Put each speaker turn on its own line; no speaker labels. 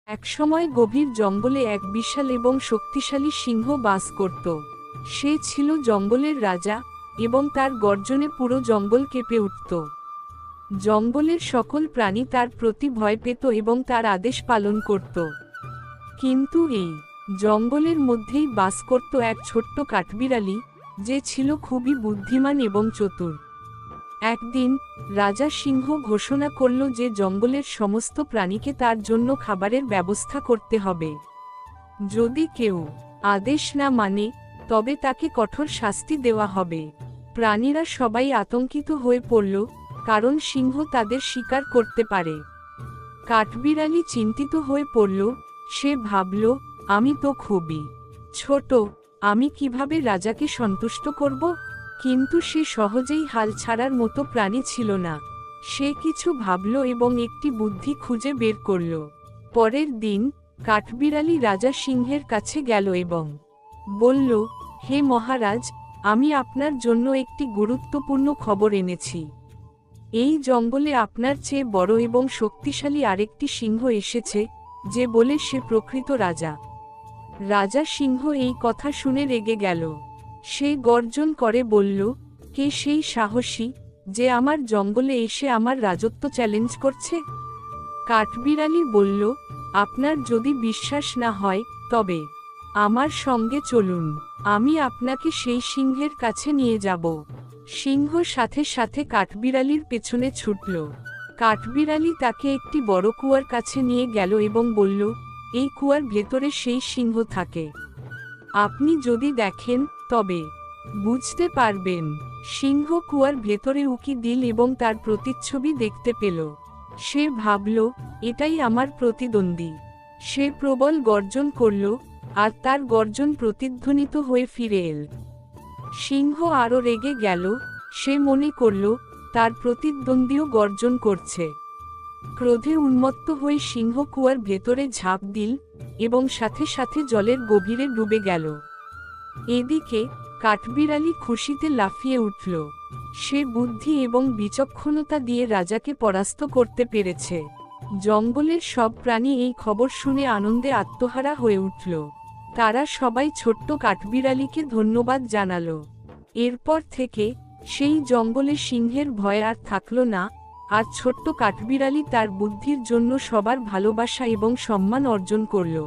একসময় গভীর জঙ্গলে এক বিশাল এবং শক্তিশালী সিংহ বাস করত। সে ছিল জঙ্গলের রাজা এবং তার গর্জনে পুরো জঙ্গল কেঁপে উঠত। জঙ্গলের সকল প্রাণী তার প্রতি ভয় পেত এবং তার আদেশ পালন করত। কিন্তু এই জঙ্গলের মধ্যেই বাস করত এক ছোট্ট কাঠবিড়ালি, যে ছিল খুবই বুদ্ধিমান এবং চতুর। একদিন রাজা সিংহ ঘোষণা করল যে জঙ্গলের সমস্ত প্রাণীকে তার জন্য খাবারের ব্যবস্থা করতে হবে। যদি কেউ আদেশ না মানে তবে তাকে কঠোর শাস্তি দেওয়া হবে। প্রাণীরা সবাই আতঙ্কিত হয়ে পড়ল, কারণ সিংহ তাদের শিকার করতে পারে। কাঠবিড়ালি চিন্তিত হয়ে পড়ল। সে ভাবল, আমি তো খুবই ছোট, আমি কিভাবে রাজাকে সন্তুষ্ট করব? কিন্তু সে সহজেই হাল ছাড়ার মতো প্রাণী ছিল না। সে কিছু ভাবল এবং একটি বুদ্ধি খুঁজে বের করল। পরের দিন কাঠবিড়ালি রাজা সিংহের কাছে গেল এবং বলল, হে মহারাজ, আমি আপনার জন্য একটি গুরুত্বপূর্ণ খবর এনেছি। এই জঙ্গলে আপনার চেয়ে বড় এবং শক্তিশালী আরেকটি সিংহ এসেছে, যে বলে সে প্রকৃত রাজা। রাজা সিংহ এই কথা শুনে রেগে গেল। সে গর্জন করে বলল, কে সেই সাহসী, যে আমার জঙ্গলে এসে আমার রাজত্ব চ্যালেঞ্জ করছে? কাঠবিড়ালি বলল, আপনার যদি বিশ্বাস না হয় তবে আমার সঙ্গে চলুন, আমি আপনাকে সেই সিংহের কাছে নিয়ে যাব। সিংহ সাথে সাথে কাঠবিড়ালির পেছনে ছুটল। কাঠবিড়ালি তাকে একটি বড় কুয়ার কাছে নিয়ে গেল এবং বলল, এই কুয়ার ভেতরে সেই সিংহ থাকে। আপনি যদি দেখেন তবে বুঝতে পারবেন। সিংহ কুয়ার ভেতরে উঁকি দিল এবং তার প্রতিচ্ছবি দেখতে পেল। সে ভাবল, এটাই আমার প্রতিদ্বন্দ্বী। সে প্রবল গর্জন করল, আর তার গর্জন প্রতিধ্বনিত হয়ে ফিরে এল। সিংহ আরও রেগে গেল। সে মনে করল, তার প্রতিদ্বন্দ্বীও গর্জন করছে। ক্রোধে উন্মত্ত হয়ে সিংহ কুয়ার ভেতরে ঝাঁপ দিল এবং সাথে সাথে জলের গভীরে ডুবে গেল। এদিকে কাঠবিড়ালি খুশিতে লাফিয়ে উঠল। সে বুদ্ধি এবং বিচক্ষণতা দিয়ে রাজাকে পরাস্ত করতে পেরেছে। জঙ্গলের সব প্রাণী এই খবর শুনে আনন্দে আত্মহারা হয়ে উঠল। তারা সবাই ছোট্ট কাঠবিড়ালিকে ধন্যবাদ জানালো। এরপর থেকে সেই জঙ্গলে সিংহের ভয় আর থাকল না, আর ছোট্ট কাঠবিড়ালি তার বুদ্ধির জন্য সবার ভালোবাসা এবং সম্মান অর্জন করল।